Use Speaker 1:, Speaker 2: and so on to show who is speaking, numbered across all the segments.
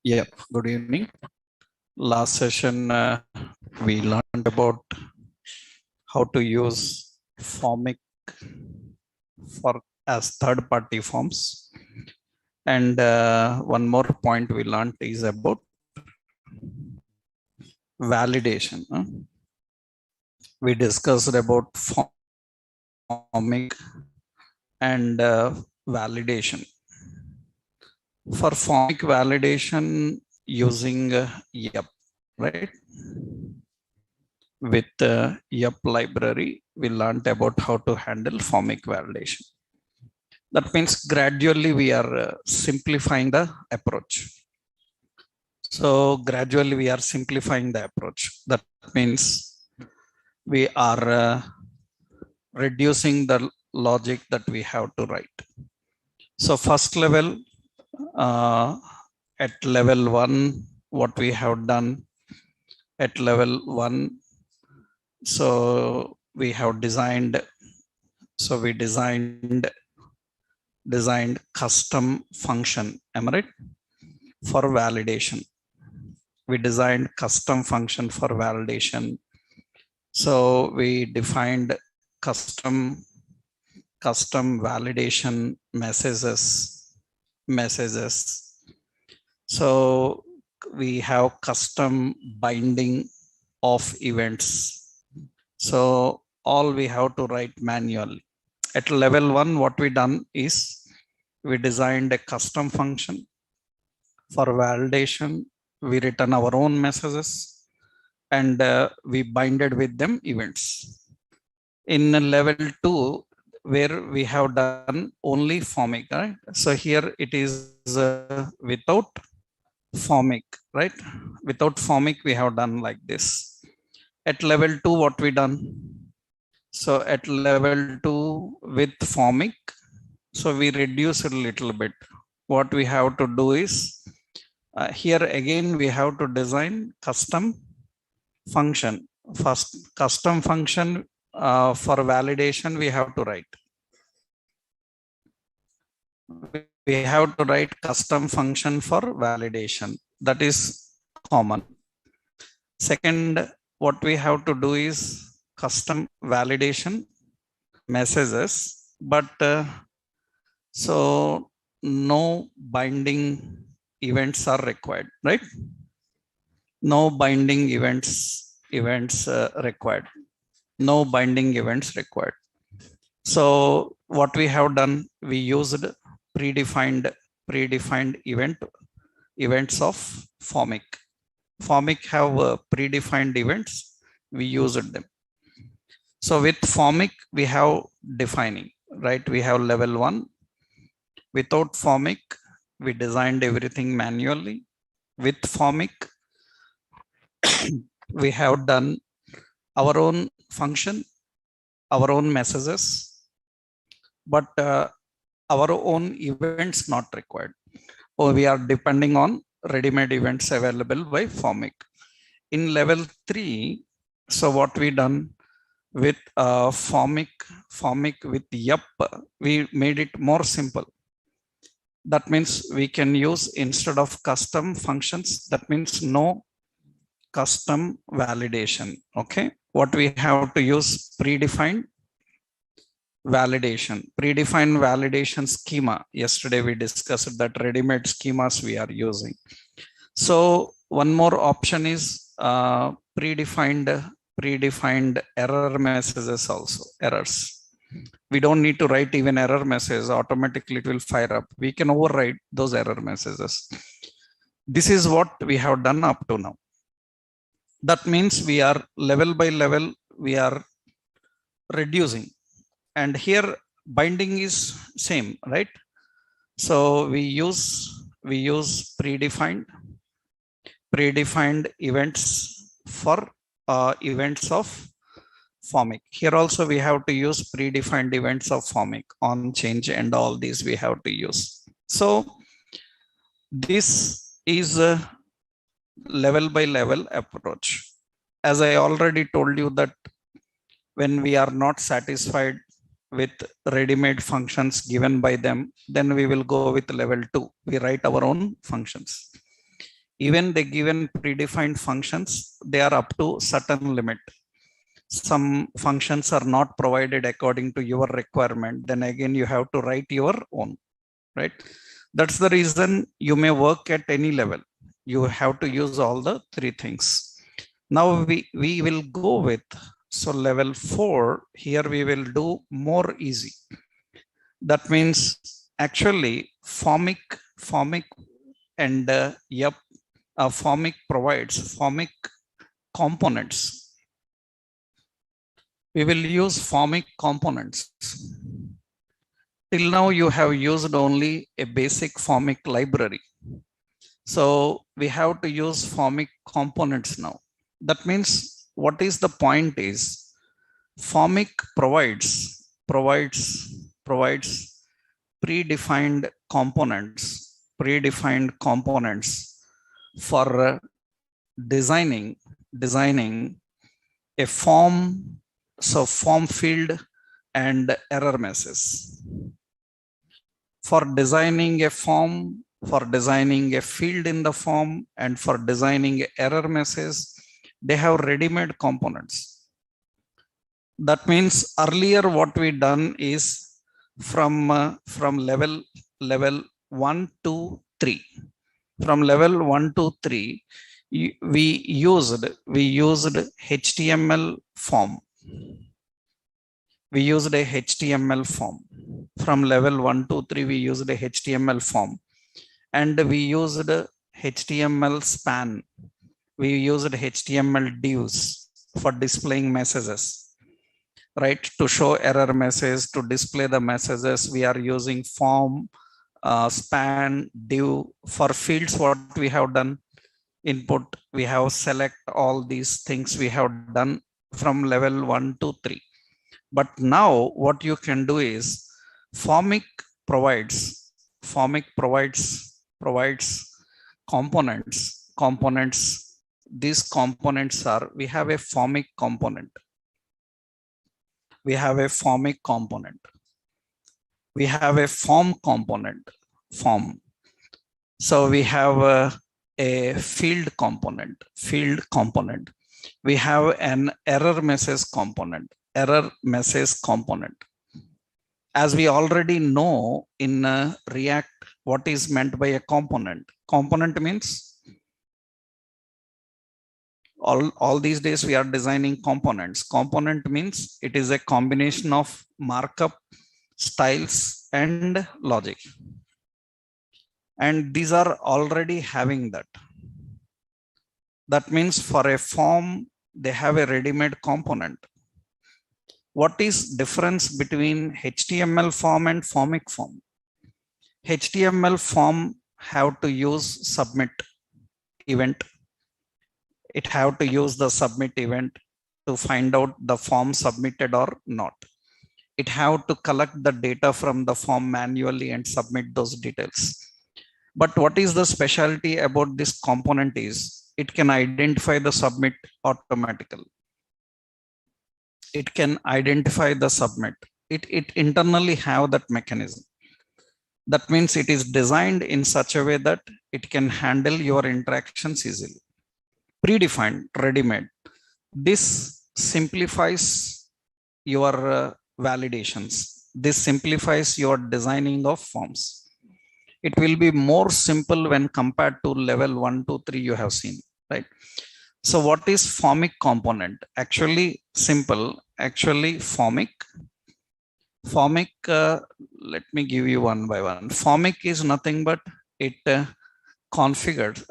Speaker 1: Yeah, good evening. Last session, we learned about how to use Formic for as third-party forms. And one more point we learned is about validation. We discussed about Formic and validation. For Formic validation using YEP, right? With YEP library, we learned about how to handle Formic validation. That means gradually we are simplifying the approach. So gradually we are simplifying the approach. That means we are reducing the logic that we have to write. So first level, at level 1, what we have done at level 1, so we have designed, so we designed custom function, am I right? For validation. We designed custom function for validation. So we defined custom validation messages. So we have custom binding of events. So all we have to write manually. At level 1, what we done is we designed a custom function for validation. We written our own messages and we binded with them events. In level 2, where we have done only Formic, right? So here it is without Formic, right? Without Formic, we have done like this. At level 2, what we done? So at level 2 with Formic, so we reduce it a little bit. What we have to do is, here again, we have to design custom function. First, custom function for validation, we have to write. We have to write custom function for validation. That is common. Second, what we have to do is custom validation messages, but so no binding events are required, right? No binding events required. No binding events required. So what we have done, we used predefined events of Formic. Formic have predefined events. We used them. So with Formic, we have defining, right? We have level 1. Without Formic, we designed everything manually. With Formic, we have done our own function, our own messages, but our own events not required. Or we are depending on ready-made events available by Formic. In level 3, so what we done with Formic with YEP, we made it more simple. That means we can use, instead of custom functions, that means no custom validation. Okay, what we have to use predefined validation schema. Yesterday we discussed that ready-made schemas we are using. So one more option is predefined error messages also, errors. We don't need to write even error messages, automatically it will fire up. We can override those error messages. This is what we have done up to now. That means we are level by level, we are reducing. And here binding is same, right? So we use predefined events for events of Formic. Here also we have to use predefined events of Formic, on change and all these we have to use. So this is a level by level approach. As I already told you that when we are not satisfied with ready-made functions given by them, then we will go with level 2. We write our own functions. Even the given predefined functions, they are up to certain limit. Some functions are not provided according to your requirement. Then again, you have to write your own, right? That's the reason you may work at any level. You have to use all the three things. Now we will go with, so level 4, here we will do more easy. That means actually formic and formic provides formic components. We will use formic components. Till now you have used only a basic formic library. So we have to use formic components now. That means what is the point is formic provides predefined components for designing a form, so form field and error messages. For designing a form, for designing a field in the form, and for designing error message, they have ready-made components. That means earlier what we done is from level 1 to 3. From level 1 to 3, we used HTML form. We used a HTML form. From level 1 to 3, we used a HTML form. And we used HTML span. We used HTML divs for displaying messages, right? To show error message, to display the messages, we are using form, span, div. For fields, what we have done, input, we have select, all these things we have done from level 1 to 3. But now what you can do is formic provides components. These components are, we have a formic component. We have a formic component. We have a form component, form. So we have a field component. We have an error message component. As we already know in React, what is meant by a component? Component means all these days we are designing components. Component means it is a combination of markup, styles, and logic. And these are already having that. That means for a form, they have a ready-made component. What is difference between HTML form and formic form? HTML form have to use submit event. It have to use the submit event to find out the form submitted or not. It have to collect the data from the form manually and submit those details. But what is the specialty about this component is it can identify the submit automatically. It can identify the submit. It internally have that mechanism. That means it is designed in such a way that it can handle your interactions easily. Predefined, ready-made. This simplifies your validations. This simplifies your designing of forms. It will be more simple when compared to level 1 to 3 you have seen, right? So what is formic component? Actually simple. Formic, let me give you one by one. Formic is nothing but it configures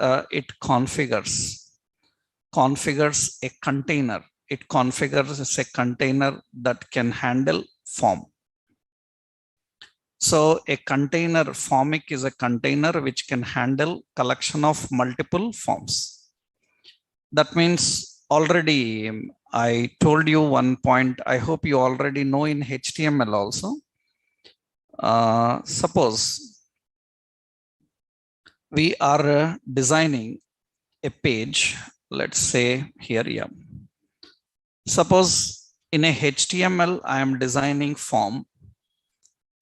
Speaker 1: a container. It configures a container that can handle form. So a container, formic is a container which can handle collection of multiple forms. That means already I told you one point. I hope you already know in HTML also. Suppose we are designing a page. Let's say here, yeah. Suppose in a HTML, I am designing form.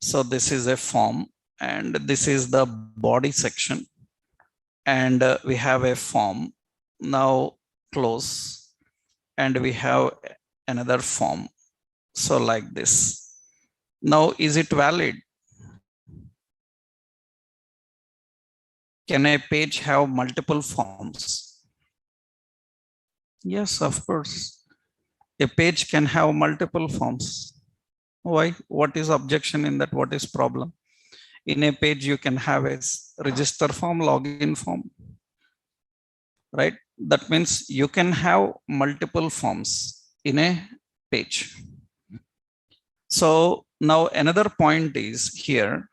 Speaker 1: So this is a form and this is the body section. and we have a form. Now close, and we have another form. So like this. Now, is it valid? Can a page have multiple forms? Yes, of course. A page can have multiple forms. Why? What is objection in that? What is problem? In a page, you can have a register form, login form, right? That means you can have multiple forms in a page. So now another point is here.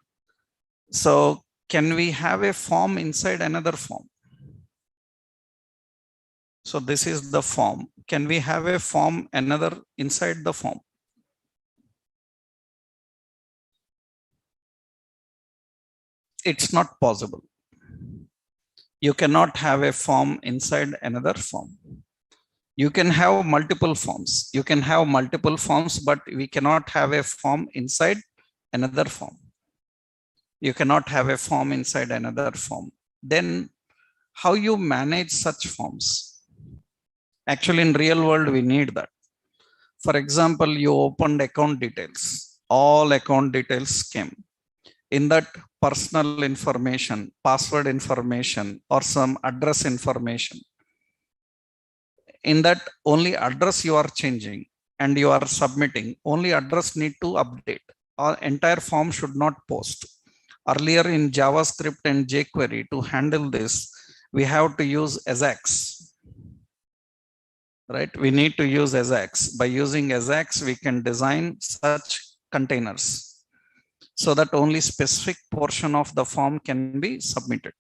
Speaker 1: So can we have a form inside another form? So this is the form. Can we have a form another inside the form? It's not possible. You cannot have a form inside another form. You can have multiple forms. You can have multiple forms, but we cannot have a form inside another form. You cannot have a form inside another form. Then how you manage such forms? Actually, in real world, we need that. For example, you opened account details. All account details came. In that, personal information, password information, or some address information. In that, only address you are changing and you are submitting. Only address need to update. Our entire form should not post. Earlier in JavaScript and jQuery, to handle this, we have to use Ajax. Right? We need to use Ajax. By using Ajax, we can design such containers so that only specific portion of the form can be submitted.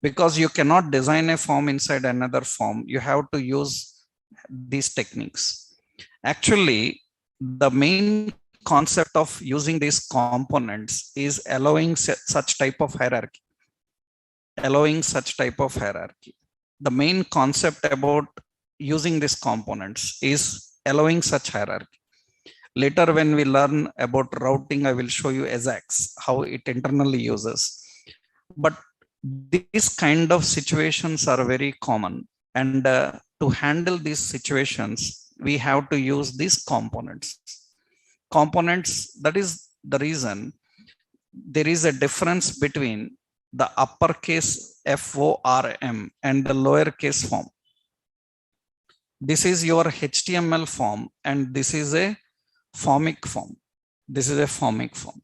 Speaker 1: Because you cannot design a form inside another form, you have to use these techniques. Actually, the main concept of using these components is allowing such type of hierarchy. Allowing such type of hierarchy. The main concept about using these components is allowing such hierarchy. Later, when we learn about routing, I will show you Ajax, how it internally uses. But these kind of situations are very common. And to handle these situations, we have to use these components. Components, that is the reason there is a difference between the uppercase FORM and the lowercase form. This is your HTML form, and this is a formic form. This is a formic form.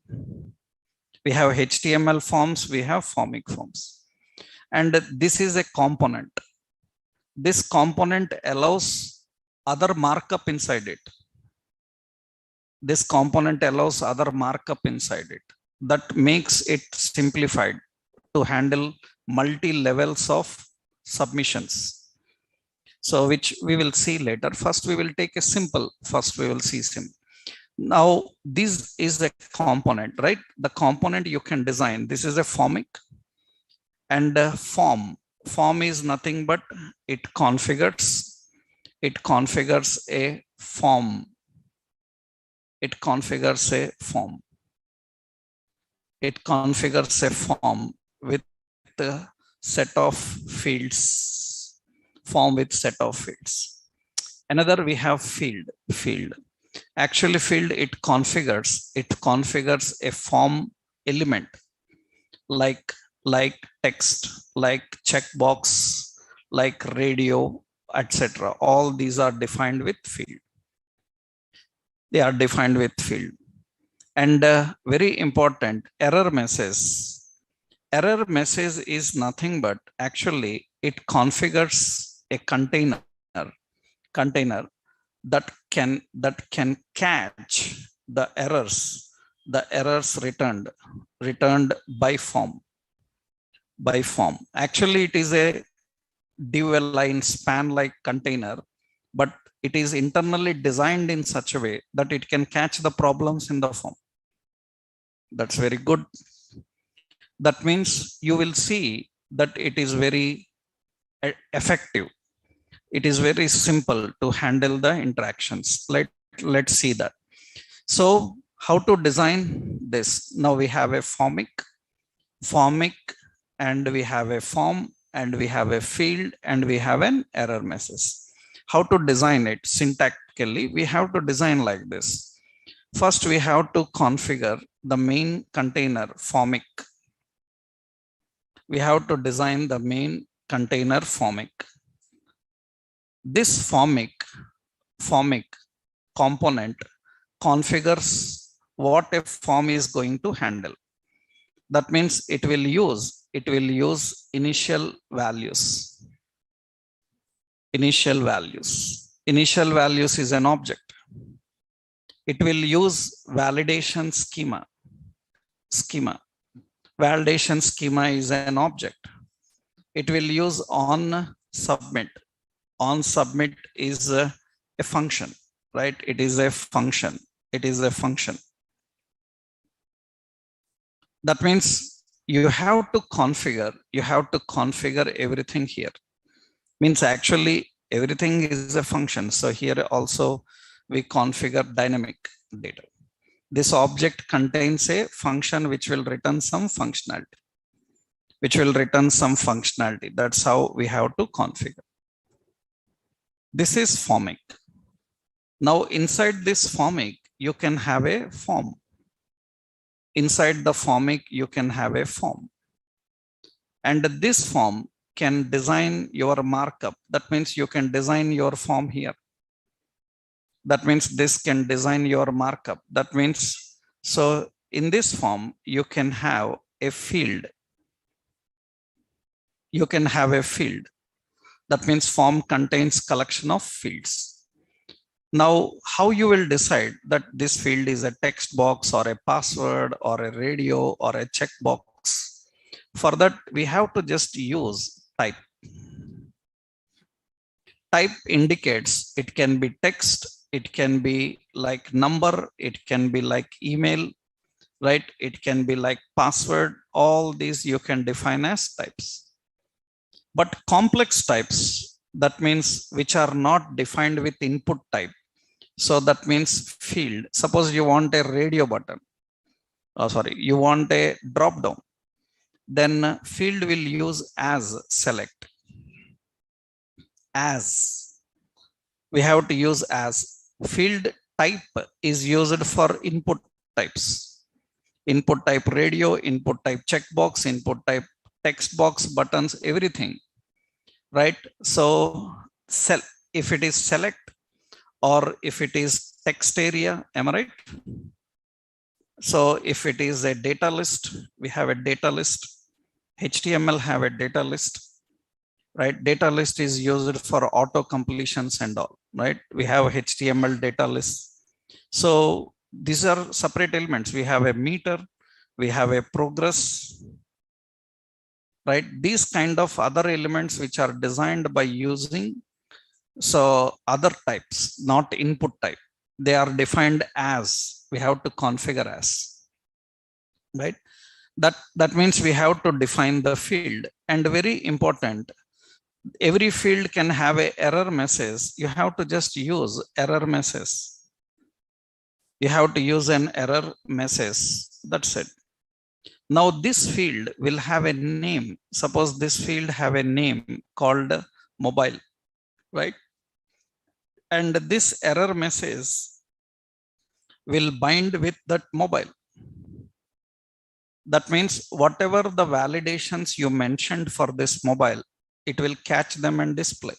Speaker 1: We have HTML forms, we have formic forms. And this is a component. This component allows other markup inside it. This component allows other markup inside it. That makes it simplified to handle multi-levels of submissions. So which we will see later. First, we will take a simple. First, we will see simple. Now, this is a component, right? The component you can design. This is a formic, and form. Form is nothing but it configures a form. It configures a form. It configures a form with a set of fields. Form with set of fields. Another, we have field. Actually, field, it configures a form element like text, like checkbox, like radio, etc. All these are defined with field. They are defined with field. And very important, error message. Error message is nothing but actually it configures a container that can catch the errors returned by form. Actually, it is a div-align span-like container, but it is internally designed in such a way that it can catch the problems in the form. That's very good. That means you will see that it is very effective. It is very simple to handle the interactions. Let's see that. So how to design this? Now we have a formic. Formic and we have a form, and we have a field, and we have an error message. How to design it syntactically? We have to design like this. First, we have to configure the main container formic. We have to design the main container formic. This formic component configures what a form is going to handle. That means it will use initial values. Initial values is an object. It will use validation schema. Validation schema is an object. It will use on submit. On submit is a function, right? It is a function. That means you have to configure everything here. Means actually everything is a function. So here also we configure dynamic data. This object contains a function which will return some functionality. That's how we have to configure. This is formic. Now inside this formic, you can have a form. Inside the formic, you can have a form. And this form can design your markup. That means you can design your form here. That means this can design your markup. That means, so in this form, you can have a field. That means form contains collection of fields. Now, how you will decide that this field is a text box or a password or a radio or a checkbox? For that, we have to just use type. Type indicates it can be text, it can be like number, it can be like email, right? It can be like password. All these you can define as types. But complex types, that means which are not defined with input type. So that means field. Suppose you want a radio button. You want a drop down. Then field will use as select. As. We have to use as. Field type is used for input types. Input type radio, input type checkbox, input type text box, buttons, everything. Right? So if it is select or if it is text area, am I right? So if it is a data list, we have a data list. HTML have a data list, right? Data list is used for auto completions and all, right? We have HTML data list. So these are separate elements. We have a meter, we have a progress, right? These kind of other elements which are designed by using other types, not input type. They are defined as, we have to configure as, right? That means we have to define the field. And very important, every field can have an error message. You have to just use error message. You have to use an error message. That's it. Now this field will have a name. Suppose this field have a name called mobile, right? And this error message will bind with that mobile. That means whatever the validations you mentioned for this mobile, it will catch them and display.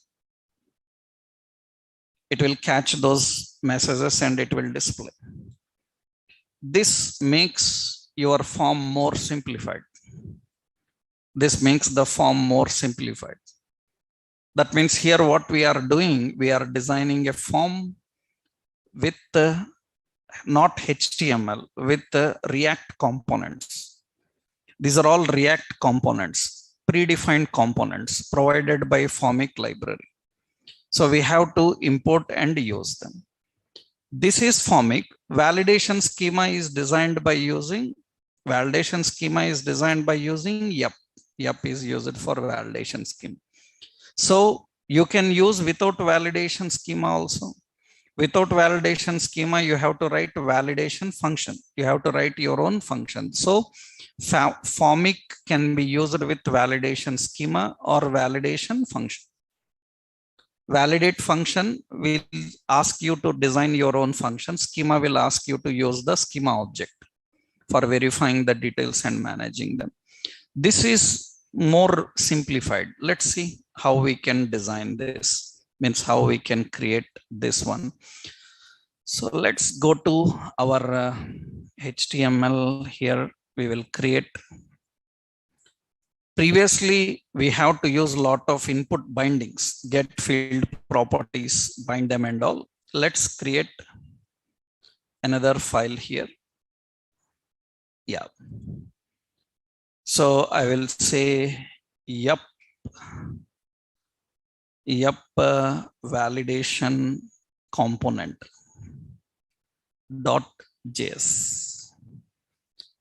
Speaker 1: It will catch those messages and it will display. This makes your form more simplified. This makes the form more simplified. That means here what we are doing, we are designing a form with not HTML, with React components. These are all React components, predefined components provided by Formic library. So we have to import and use them. This is Formic. Validation schema is designed by using YUP. YUP is used for validation schema. So you can use without validation schema also. Without validation schema, you have to write validation function. You have to write your own function. So Formic can be used with validation schema or validation function. Validate function will ask you to design your own function. Schema will ask you to use the schema object for verifying the details and managing them. This is more simplified. Let's see how we can design this, means how we can create this one. So let's go to our HTML. Here we will create. Previously, we have to use a lot of input bindings, get field properties, bind them and all. Let's create another file here. Yeah. So I will say, yup, validation component .js.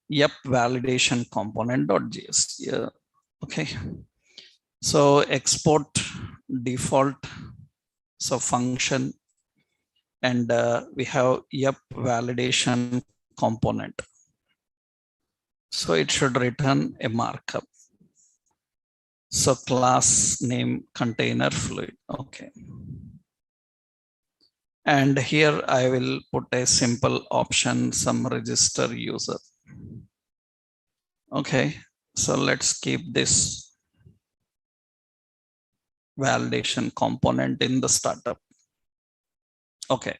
Speaker 1: Yup, validation component.js. Yeah. Okay. So export default. So function, and we have yup validation component. So it should return a markup. So class name container fluid. Okay. And here I will put a simple option, some register user. Okay. So let's keep this validation component in the startup. Okay.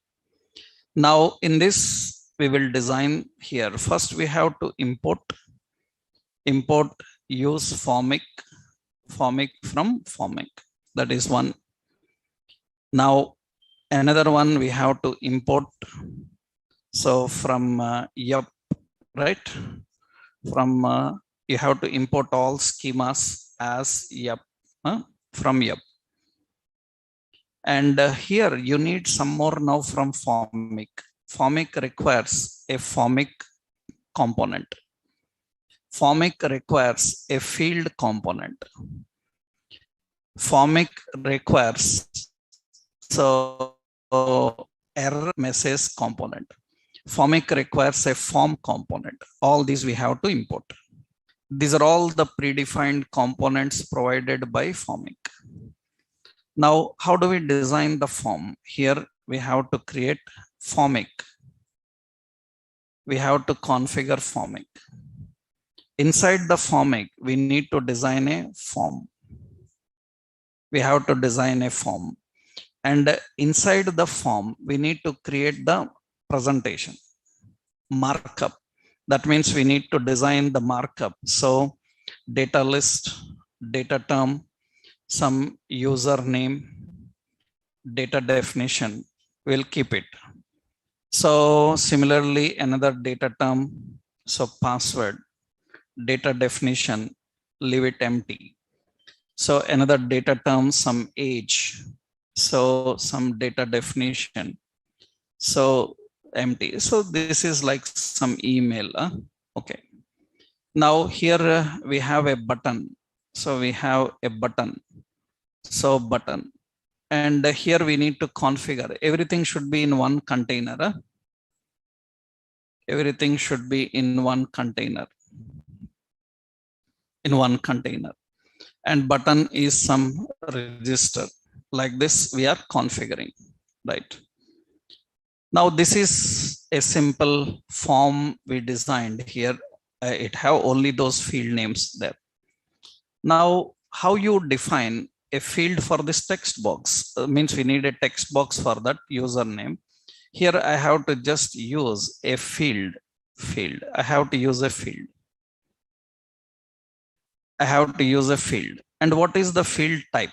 Speaker 1: Now in this, we will design here. First, we have to import use Formic from Formic. That is one. Now another one we have to import. So from yup, right? From you have to import all schemas as yup from yup. And here you need some more now from Formic. Formic requires a Formic component. Formic requires a field component. Formic requires error message component. Formic requires a form component. All these we have to import. These are all the predefined components provided by Formic. Now, how do we design the form? Here we have to create Formic. We have to configure Formic. Inside the Formic, we need to design a form. We have to design a form. And inside the form, we need to create the presentation markup. That means we need to design the markup. So data list, data term, some username, data definition, we'll keep it. So similarly, another data term, so password, data definition, leave it empty. So another data term, some age, so some data definition, so empty. So this is like some email. Okay. Now here we have a button. So we have a button. So button. And here we need to configure. Everything should be in one container. Everything should be in one container. In one container. And button is some register. Like this, we are configuring, right? Now this is a simple form we designed here. It have only those field names there. Now, how you define a field for this text box? Means we need a text box for that username. Here I have to just use a field. I have to use a field. I have to use a field. And what is the field type?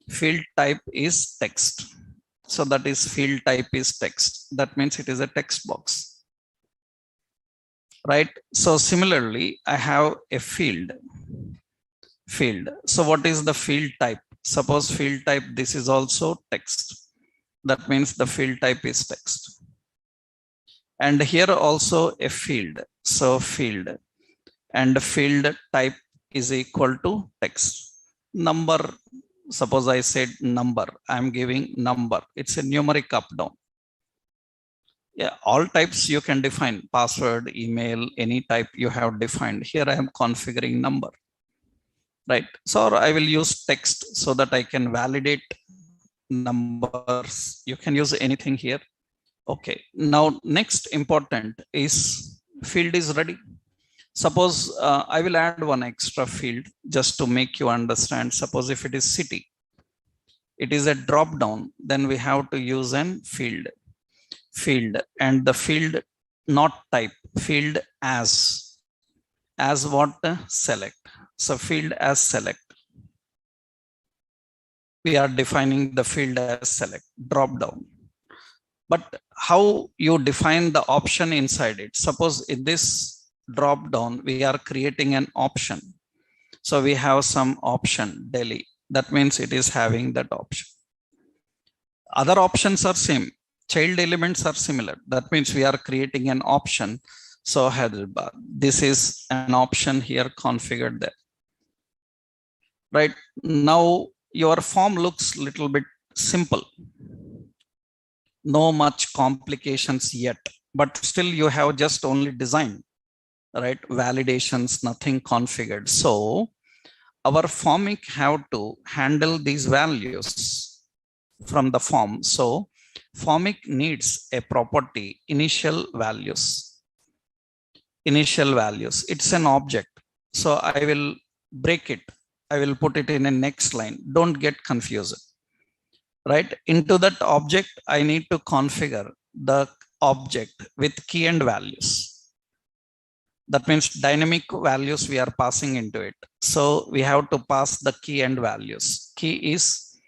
Speaker 1: Field type is text. So that is field type is text. That means it is a text box. Right? So similarly, I have a field. So what is the field type? Suppose field type, this is also text. That means the field type is text. And here also a field. So field and field type is equal to text. Number, suppose I said number, I'm giving number. It's a numeric up down. Yeah, all types you can define, password, email, any type you have defined. Here I am configuring number, right? So I will use text so that I can validate numbers. You can use anything here. Okay, now next important is field is ready. Suppose I will add one extra field just to make you understand. Suppose if it is city, it is a drop down, then we have to use an field, and the field not type, field as what, select. So field as select, we are defining the field as select drop down. But how you define the option inside it? Suppose in this drop down we are creating an option. So we have some option Delhi, that means it is having that option. Other options are same, child elements are similar, that means we are creating an option. So Hyderabad, this is an option here configured there, right? Now your form looks little bit simple, no much complications yet, but still you have just only designed, right? Validations, nothing configured. So our formic have to handle these values from the form. So formic needs a property initial values. It's an object. So I will break it, I will put it in a next line, don't get confused, right? Into that object I need to configure the object with key and values. That means dynamic values we are passing into it. So we have to pass the key and values. Key is,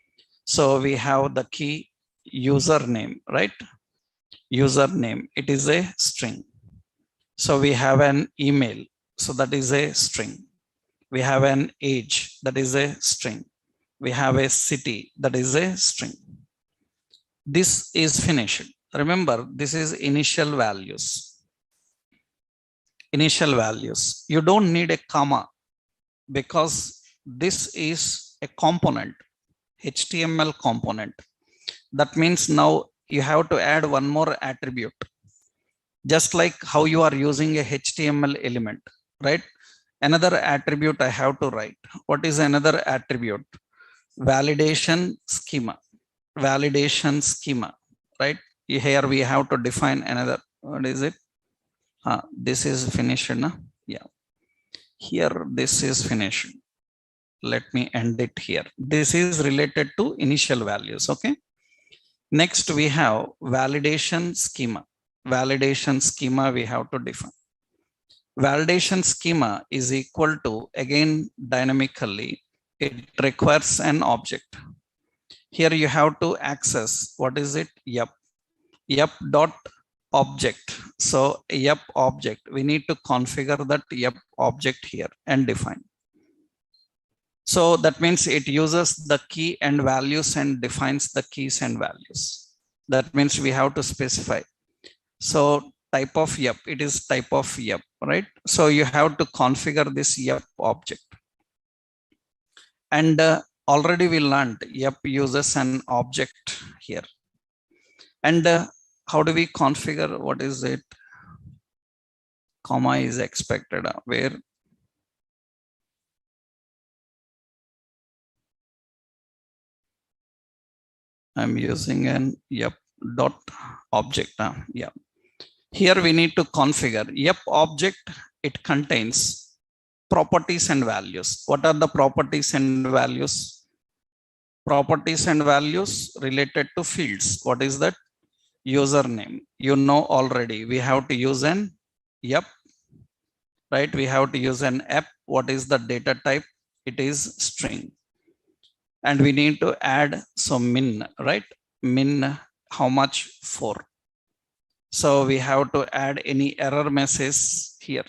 Speaker 1: so we have the key username, right? Username, it is a string. So we have an email, so that is a string. We have an age, that is a string. We have a city, that is a string. This is finished. Remember, this is initial values. You don't need a comma because this is a component, HTML component. That means now you have to add one more attribute, just like how you are using a HTML element, right? Another attribute I have to write. What is another attribute? Validation schema. Right? Here we have to define another. What is it? This is finished. No? Yeah. Here this is finished. Let me end it here. This is related to initial values. Okay. Next we have validation schema. Validation schema we have to define. Validation schema is equal to, again dynamically, it requires an object. Here you have to access, what is it? Yup dot object. So yup object, we need to configure that yup object here and define. So that means it uses the key and values and defines the keys and values. That means we have to specify. So type of yup, it is type of yup, right? So you have to configure this yup object. And already we learned yup uses an object here. And how do we configure? What is it? Comma is expected. Where? I'm using an yup dot object. Yeah. Here we need to configure yup object. It contains properties and values. What are the properties and values? Properties and values related to fields. What is that? Username. You know already. We have to use an yup, right? We have to use an app. What is the data type? It is string. And we need to add some min, right? Min, how much? 4. So we have to add any error message here.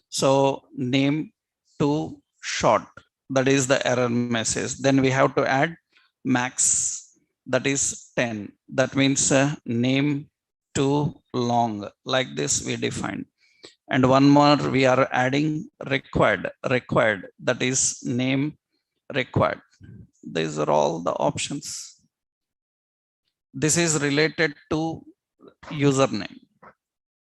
Speaker 1: So name to short, that is the error message. Then we have to add max, that is 10. That means name too long. Like this we define. And one more we are adding required, that is name required. These are all the options. This is related to username.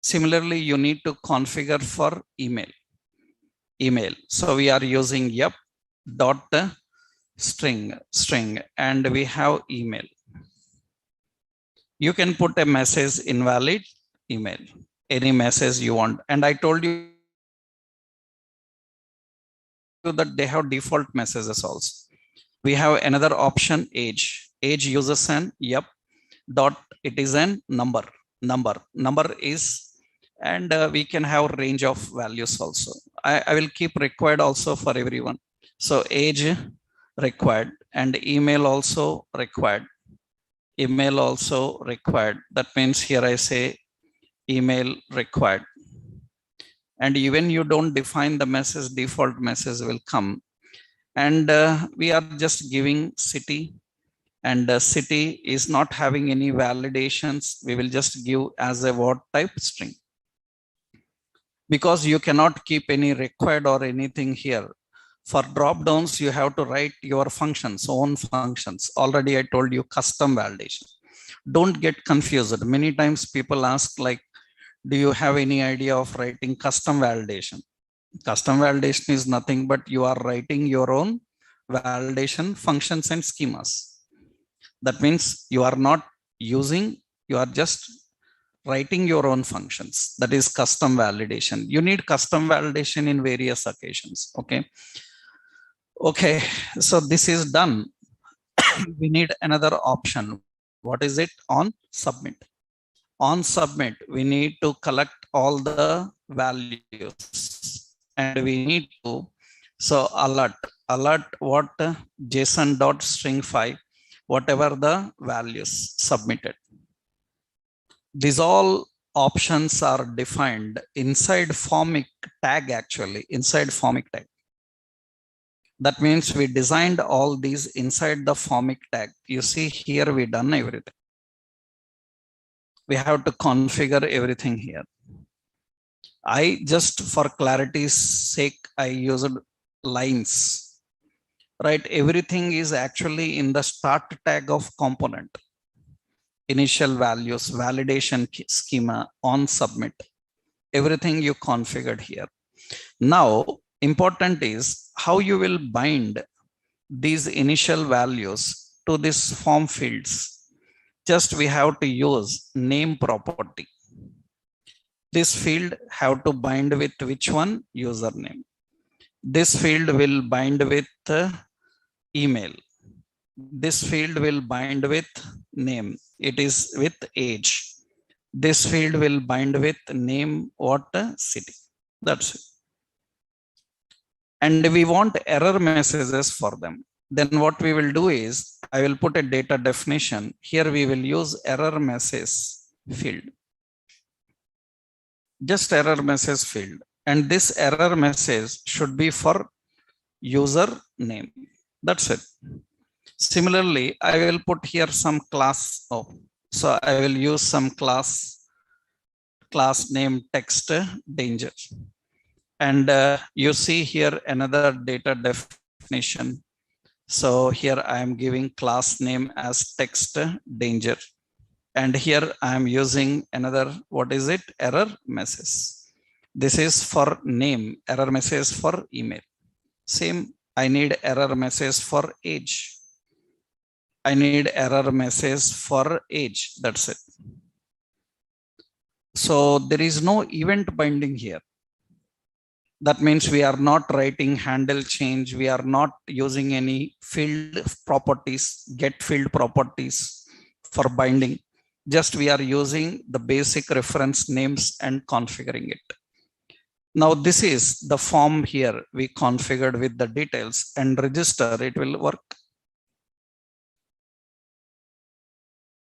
Speaker 1: Similarly, you need to configure for email. So we are using yep dot string, and we have email. You can put a message invalid email, any message you want. And I told you that they have default messages also. We have another option, age uses an yep dot, it is an number is, and we can have range of values also. I will keep required also for everyone. So age required, and email also required. That means here I say email required. And even you don't define the message, default message will come. And we are just giving city, and city is not having any validations. We will just give as a word type string, because you cannot keep any required or anything here. For drop downs, you have to write your functions, own functions. Already I told you custom validation. Don't get confused. Many times people ask like, do you have any idea of writing custom validation? Custom validation is nothing but you are writing your own validation functions and schemas. That means you are not using, you are just writing your own functions. That is custom validation. You need custom validation in various occasions. Okay, so this is done. We need another option. What is it? On submit. On submit, we need to collect all the values, and we need to, so alert what JSON.string5, whatever the values submitted. These all options are defined inside formic tag, actually inside formic tag. That means we designed all these inside the formic tag. You see here we done everything. We have to configure everything here. I just for clarity's sake, I used lines, right? Everything is actually in the start tag of component. Initial values, validation schema, on submit, everything you configured here. Now, important is how you will bind these initial values to these form fields. Just we have to use name property. This field have to bind with which one? Username. This field will bind with email. This field will bind with name. It is with age. This field will bind with name, what? City. That's it. And we want error messages for them. Then what we will do is, I will put a data definition. Here we will use error message field. Just error message field. And this error message should be for user name. That's it. Similarly, I will put here some class. So I will use some class name text danger. And you see here another data definition. So here I am giving class name as text danger. And here I am using another, what is it? Error message. This is for name, error message for email. Same, I need error message for age. I need error message for age. That's it. So there is no event binding here. That means we are not writing handle change. We are not using any field properties, get field properties for binding. Just we are using the basic reference names and configuring it. Now this is the form here we configured with the details, and register, it will work.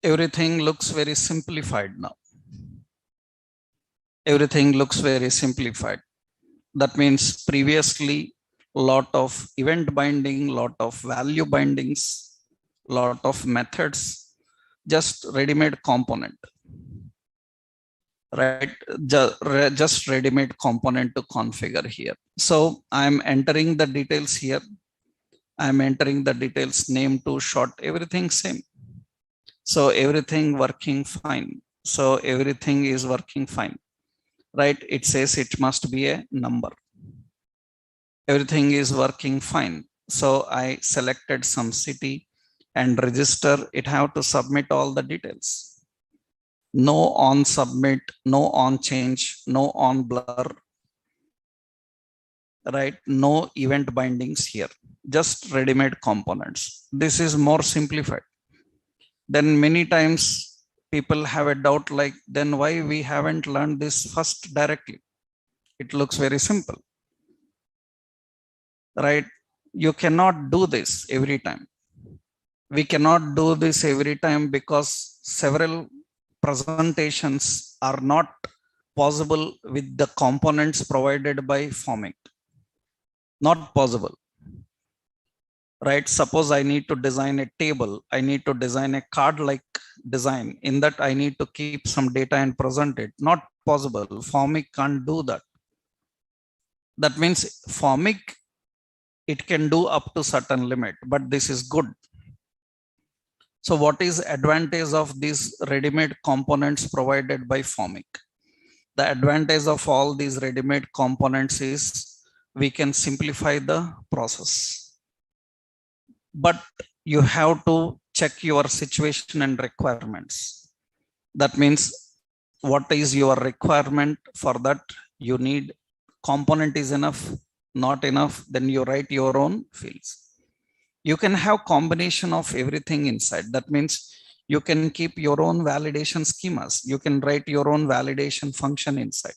Speaker 1: Everything looks very simplified now. Everything looks very simplified. That means previously lot of event binding, lot of value bindings, lot of methods, just ready-made component, right? Just ready-made component to configure here. So I'm entering the details here. I'm entering the details, name to short, everything same. So everything working fine. So everything is working fine, right? It says it must be a number. Everything is working fine. So I selected some city and register. It have to submit all the details. No on submit, no on change, no on blur, right? No event bindings here, just ready-made components. This is more simplified. Then many times people have a doubt like, then why we haven't learned this first directly? It looks very simple, right? You cannot do this every time. We cannot do this every time because several presentations are not possible with the components provided by Formik. Not possible, right? Suppose I need to design a table, I need to design a card like design. In that, I need to keep some data and present it. Not possible. Formik can't do that. That means Formik, it can do up to certain limit, but this is good. So what is advantage of these ready-made components provided by Formik? The advantage of all these ready-made components is we can simplify the process. But you have to check your situation and requirements. That means what is your requirement? For that, you need component is enough, not enough, then you write your own fields. You can have combination of everything inside. That means you can keep your own validation schemas. You can write your own validation function inside.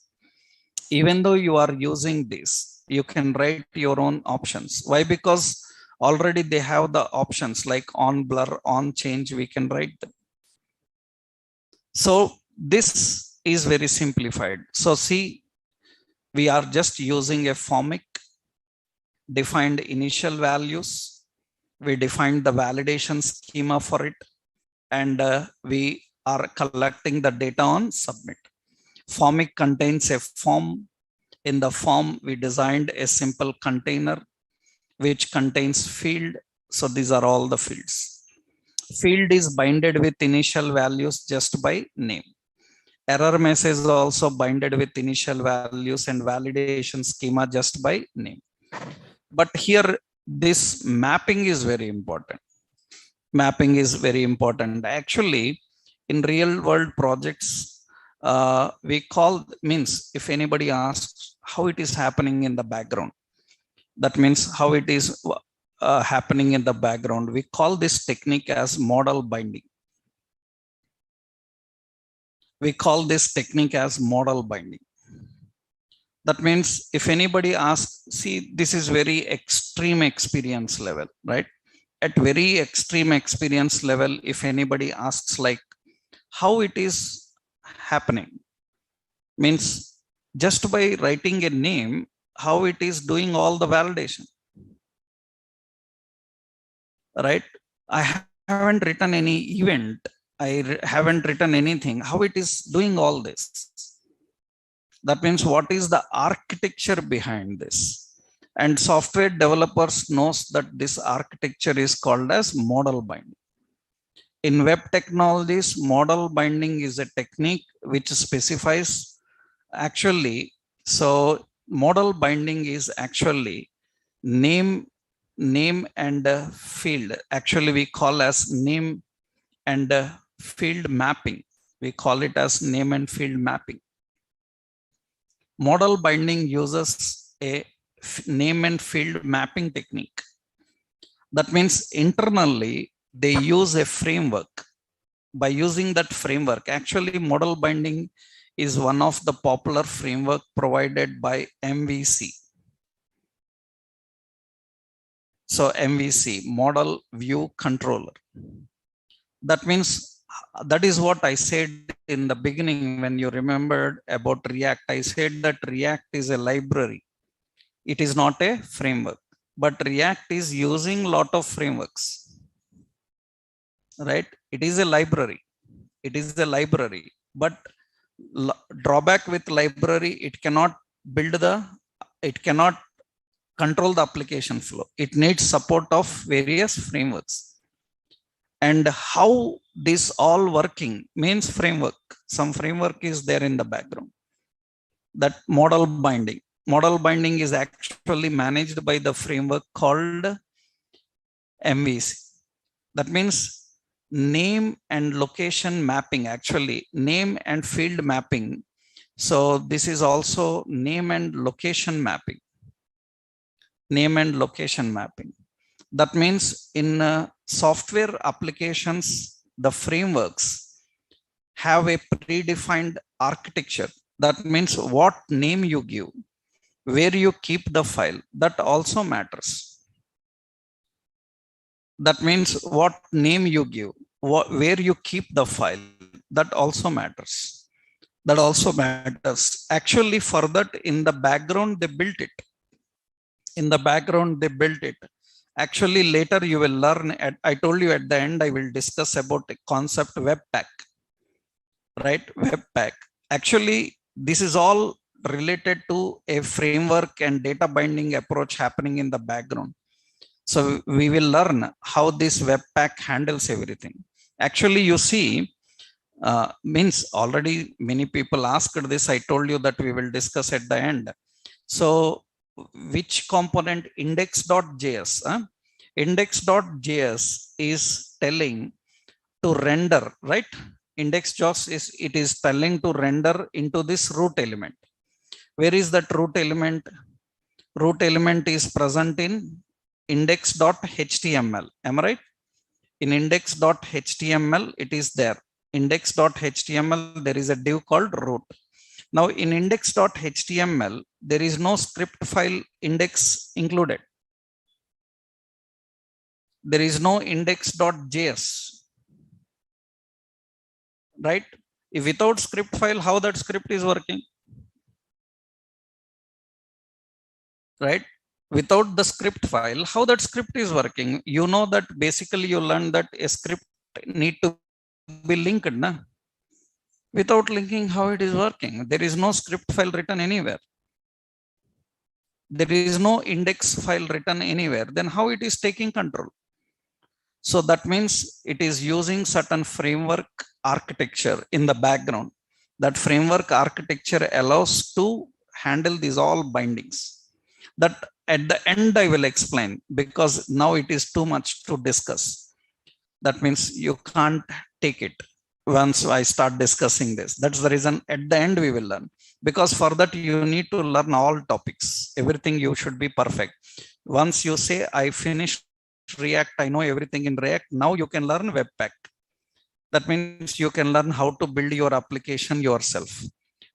Speaker 1: Even though you are using this, you can write your own options. Why? Because already they have the options like on blur, on change, we can write them. So this is very simplified. So see, we are just using a Formik, defined initial values. We defined the validation schema for it, and we are collecting the data on submit. Formik contains a form. In the form, we designed a simple container which contains field. So these are all the fields. Field is binded with initial values just by name. Error message is also binded with initial values and validation schema just by name. But here, this mapping is very important. Mapping is very important. Actually, in real world projects, we call, means if anybody asks how it is happening in the background, that means how it is happening in the background. We call this technique as model binding. We call this technique as model binding. That means if anybody asks, see, this is very extreme experience level, right? At very extreme experience level, if anybody asks like how it is happening, means just by writing a name, how it is doing all the validation, right? I haven't written any event. I haven't written anything. How it is doing all this? That means what is the architecture behind this? And software developers knows that this architecture is called as model binding. In web technologies, model binding is a technique which specifies actually, so model binding is actually name and field. Actually, we call as name and field mapping. We call it as name and field mapping. Model binding uses a name and field mapping technique. That means internally they use a framework. By using that framework, actually model binding is one of the popular framework provided by MVC. So MVC, Model View Controller. That means that is what I said in the beginning when you remembered about React. I said that React is a library. It is not a framework, but React is using a lot of frameworks, right? It is a library. It is a library, but drawback with library, it cannot control the application flow. It needs support of various frameworks. And how this all working means framework. Some framework is there in the background. That model binding. Model binding is actually managed by the framework called MVC. That means name and location mapping, actually name and field mapping. So this is also name and location mapping. Name and location mapping. That means in software applications, the frameworks have a predefined architecture. That means what name you give, where you keep the file, that also matters. That means what name you give, where you keep the file, that also matters. That also matters. Actually, for that, in the background, they built it. In the background, they built it. Actually, later you will learn. I told you at the end, I will discuss about a concept Webpack. Right? Webpack. Actually, this is all related to a framework and data binding approach happening in the background. So we will learn how this Webpack handles everything. Actually, you see, means already many people asked this. I told you that we will discuss at the end. So which component index.js? Index.js is telling to render, right? Index.js is, it is telling to render into this root element. Where is that root element? Root element is present in index.html. Am I right? In index.html, it is there. Index.html, there is a div called root. Now in index.html, there is no script file index included. There is no index.js. Right? If without script file, how that script is working? Right? Without the script file, how that script is working? You know that basically you learn that a script need to be linked. Na? Without linking, how it is working? There is no script file written anywhere. There is no index file written anywhere. Then how it is taking control? So that means it is using certain framework architecture in the background. That framework architecture allows to handle these all bindings. That at the end I will explain, because now it is too much to discuss. That means you can't take it once I start discussing this. That's the reason at the end we will learn, because for that you need to learn all topics. Everything you should be perfect. Once you say I finished React, I know everything in React, now you can learn Webpack. That means you can learn how to build your application yourself,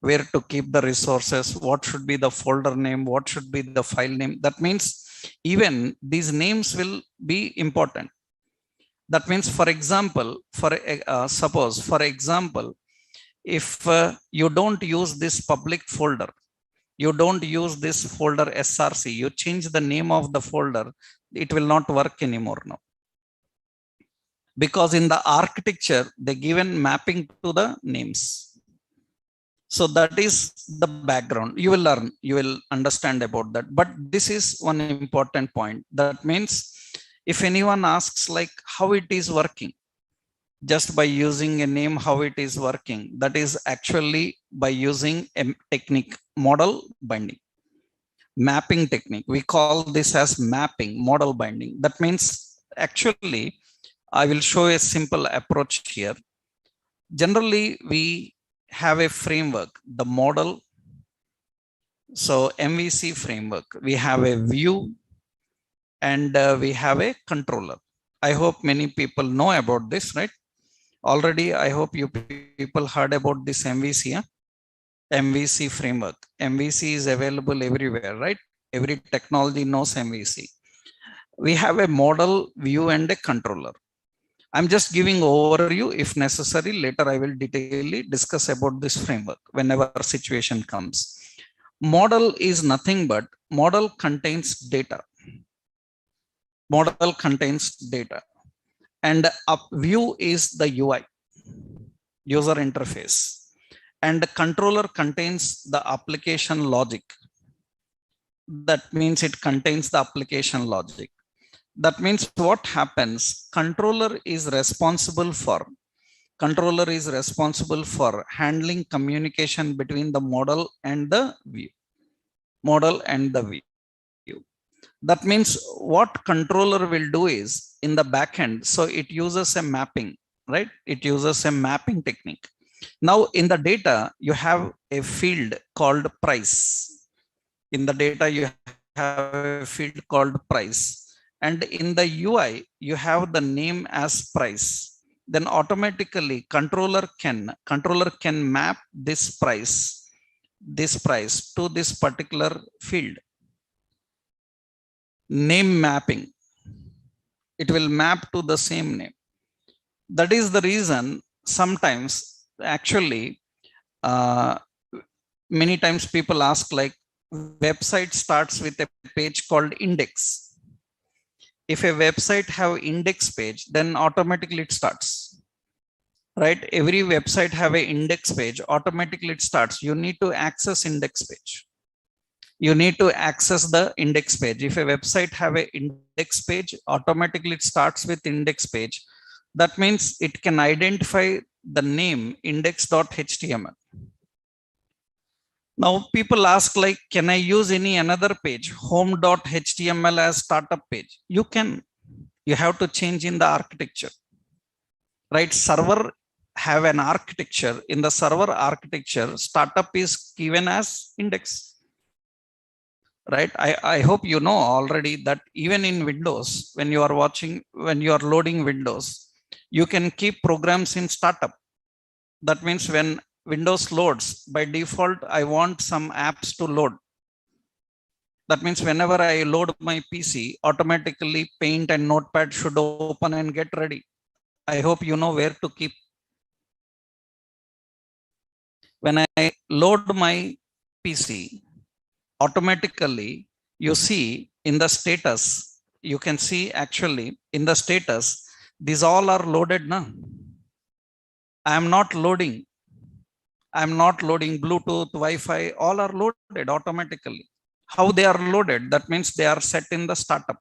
Speaker 1: where to keep the resources, what should be the folder name, what should be the file name. That means even these names will be important. That means, for example, suppose, for example, if you don't use this public folder, you don't use this folder src, you change the name of the folder, it will not work anymore now. Because in the architecture, they given mapping to the names. So that is the background. You will learn, you will understand about that. But this is one important point. That means if anyone asks like how it is working, just by using a name, how it is working, that is actually by using a technique, model binding, mapping technique. We call this as mapping, model binding. That means actually, I will show a simple approach here. Generally, we have a framework, the model. So MVC framework, we have a view and we have a controller. I hope many people know about this, right? Already, I hope you people heard about this MVC. Huh? MVC framework. MVC is available everywhere, right? Every technology knows MVC. We have a model, view, and a controller. I'm just giving overview. If necessary, later I will detailedly discuss about this framework whenever situation comes. Model is nothing but model contains data. Model contains data. And a view is the UI, user interface. And the controller contains the application logic. That means it contains the application logic. That means what happens? Controller is responsible for handling communication between the model and the view. That means what controller will do is in the backend. So it uses a mapping, right? It uses a mapping technique. Now in the data, you have a field called price. In the data, you have a field called price. And in the UI, you have the name as price. Then automatically controller can map this price to this particular field. Name mapping. It will map to the same name. That is the reason sometimes actually many times people ask, like, website starts with a page called index. If a website have index page, then automatically it starts, right? Every website have a index page, automatically it starts. You need to access index page. You need to access the index page. If a website have a index page, automatically it starts with index page. That means it can identify the name index.html. Now people ask, like, can I use any another page, home.html as startup page? You can. You have to change in the architecture, right? Server have an architecture. In the server architecture, startup is given as index, right? I hope you know already that even in Windows, when you are loading Windows, you can keep programs in startup. That means when Windows loads, by default, I want some apps to load. That means whenever I load my PC, automatically Paint and Notepad should open and get ready. I hope you know where to keep. When I load my PC, automatically you see in the status, you can see actually in the status, these all are loaded now. I am not loading Bluetooth, Wi-Fi, all are loaded automatically. How they are loaded? That means they are set in the startup.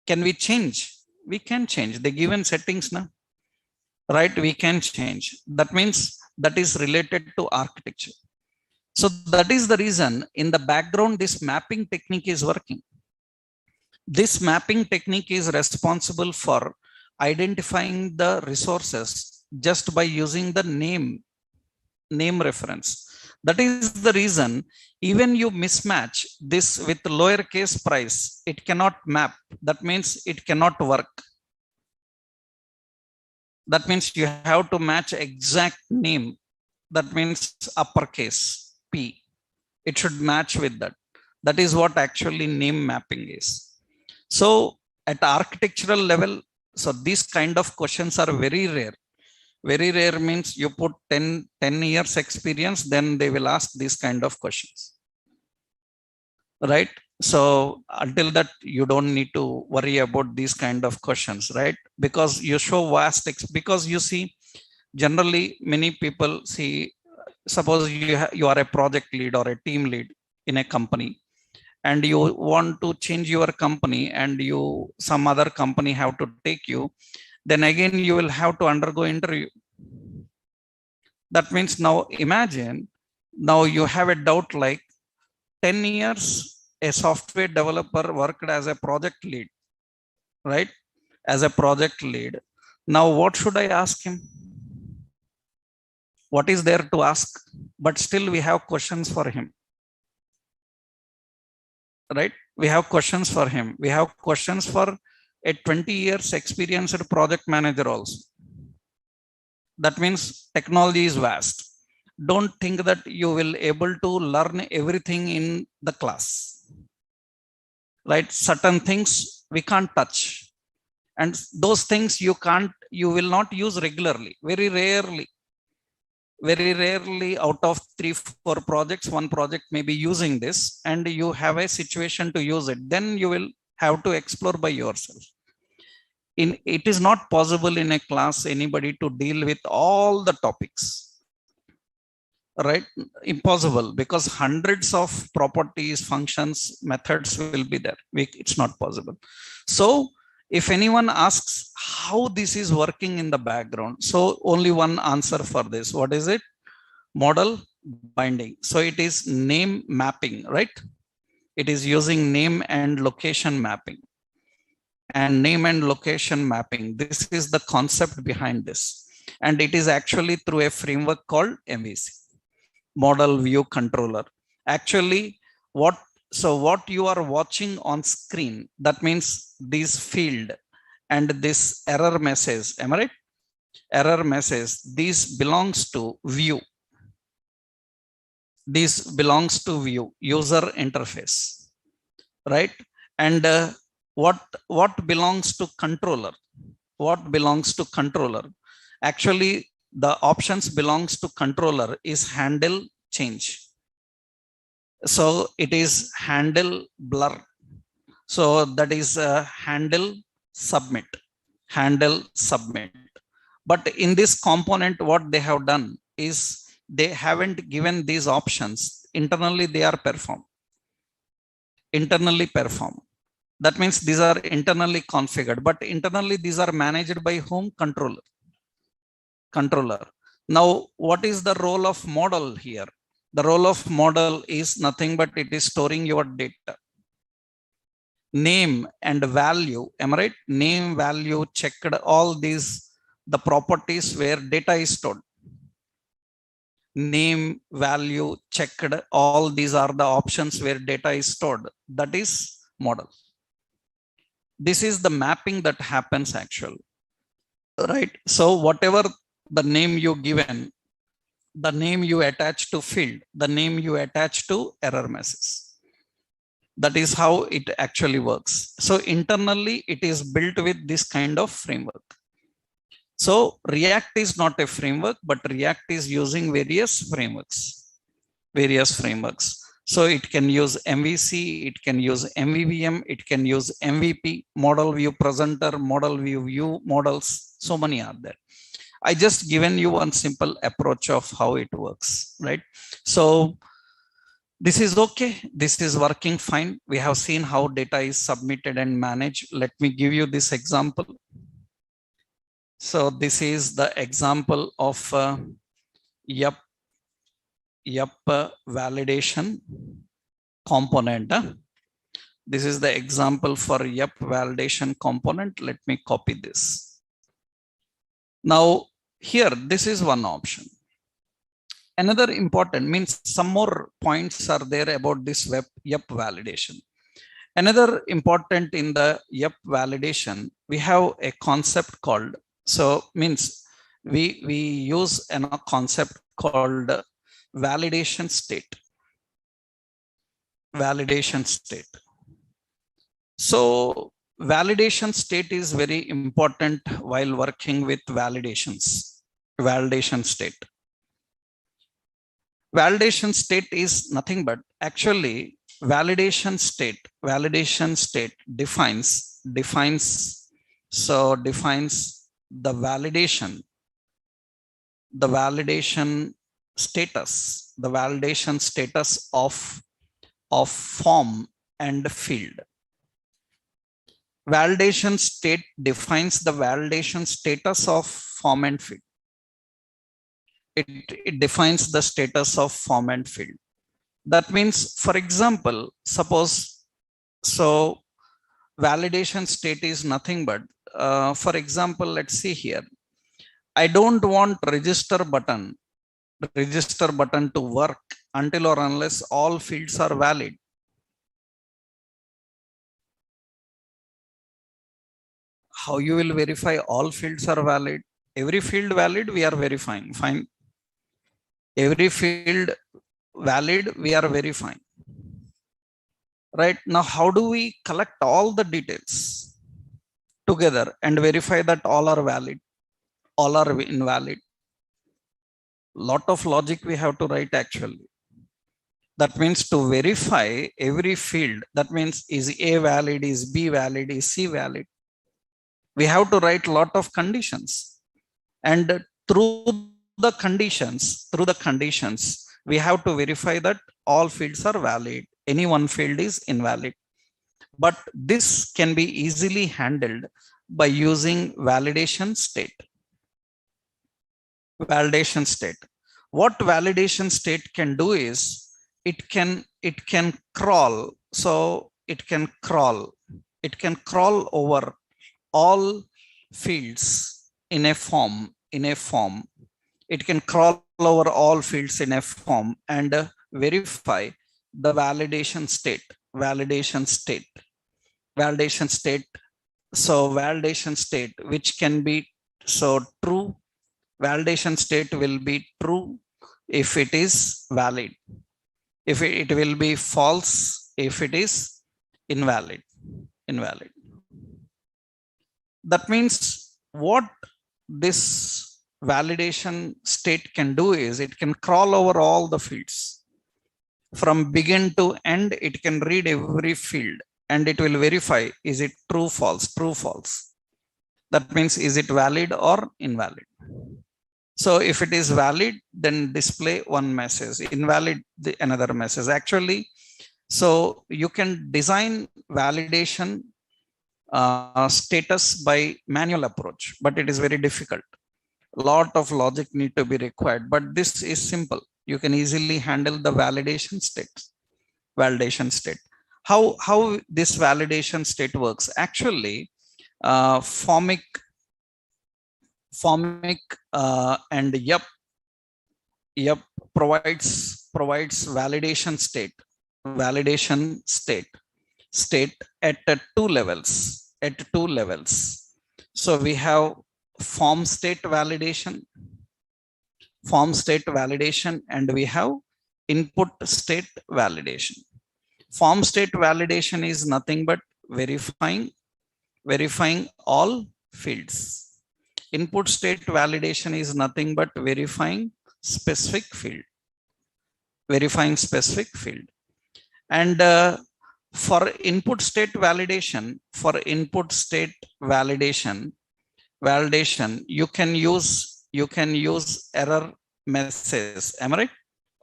Speaker 1: Can we change? We can change the given settings now, right? We can change. That means that is related to architecture. So that is the reason in the background, this mapping technique is working. This mapping technique is responsible for identifying the resources just by using the name reference. That is the reason even you mismatch this with lowercase price, it cannot map. That means it cannot work. That means you have to match exact name. That means uppercase P. It should match with that. That is what actually name mapping is. So at architectural level, so these kind of questions are very rare. Very rare means you put 10 years experience, then they will ask these kind of questions, right? So until that, you don't need to worry about these kind of questions, right? Because you show vast, because you see, generally many people see, suppose you are a project lead or a team lead in a company, and you want to change your company, and some other company have to take you, then again you will have to undergo interview. That means now imagine, now you have a doubt, like 10 years a software developer worked as a project lead, right? As a project lead. Now what should I ask him? What is there to ask? But still we have questions for him, right? We have questions for him. We have questions for a 20 years experienced project manager also. That means technology is vast. Don't think that you will able to learn everything in the class, right? Certain things we can't touch, and those things you will not use regularly. Very rarely out of 3-4 projects, one project may be using this, and you have a situation to use it. Then you will have to explore by yourself. It is not possible in a class anybody to deal with all the topics. right? Impossible, because hundreds of properties, functions, methods will be there. It's not possible. So if anyone asks how this is working in the background, so only one answer for this. What is it? Model binding. So it is name mapping, right? It is using name and location mapping. And name and location mapping, this is the concept behind this. And it is actually through a framework called MVC, Model View Controller. Actually, what you are watching on screen, that means this field and this error message, am I right? Error message, this belongs to view. This belongs to view, user interface, right? And what belongs to controller? What belongs to controller? Actually, the options belongs to controller is handle change. So it is handle blur. So that is handle submit, handle submit. But in this component, what they have done is they haven't given these options. Internally, they are performed. Internally perform. That means these are internally configured, but internally these are managed by whom? Controller. Controller. Now, what is the role of model here? The role of model is nothing but it is storing your data. Name and value, am I right? Name, value, checked, all these, the properties where data is stored. Name, value, checked, all these are the options where data is stored. That is model. This is the mapping that happens actually, right? So whatever the name you given, the name you attach to field, the name you attach to error message. That is how it actually works. So internally, it is built with this kind of framework. So React is not a framework, but React is using various frameworks. So it can use MVC, it can use MVVM, it can use MVP, model view presenter, model view models. So many are there. I just given you one simple approach of how it works, right? So this is okay. This is working fine. We have seen how data is submitted and managed. Let me give you this example. So this is the example of YUP validation component. This is the example for YUP validation component. Let me copy this. Now here, this is one option. Another important means some more points are there about this YUP validation. Another important in the YUP validation, we have a concept called, so means we use a concept called validation state. Validation state. So validation state is very important while working with validations. Validation state. Validation state is nothing but actually validation state defines the validation status of form and field. Validation state defines the validation status of form and field. It defines the status of form and field. That means, for example, suppose, so validation state is nothing but, for example, let's see here. I don't want register button to work until or unless all fields are valid. How you will verify all fields are valid? Every field valid, we are verifying. Fine. Every field valid, we are verifying. Right now, how do we collect all the details together and verify that all are valid, all are invalid? Lot of logic we have to write actually. That means to verify every field, that means is A valid, is B valid, is C valid? We have to write lot of conditions, and through the conditions, we have to verify that all fields are valid. Any one field is invalid. But this can be easily handled by using validation state. Validation state. What validation state can do is it can crawl. So it can crawl over all fields in a form. It can crawl over all fields in a form and verify the validation state. So validation state, which can be true. Validation state will be true if it is valid. If it will be false if it is invalid. That means what this validation state can do is it can crawl over all the fields. From begin to end, it can read every field and it will verify, is it true, false, true, false. That means, is it valid or invalid? So if it is valid, then display one message, invalid, another message. Actually, so you can design validation status by manual approach, but it is very difficult. A lot of logic need to be required, but this is simple. You can easily handle the validation state. How this validation state works? Actually, Formic and Yup provides validation state at two levels. So we have form state validation, and we have input state validation. Form state validation is nothing but verifying all fields. Input state validation is nothing but verifying specific field. And for input state validation, you can use error message. Am I right?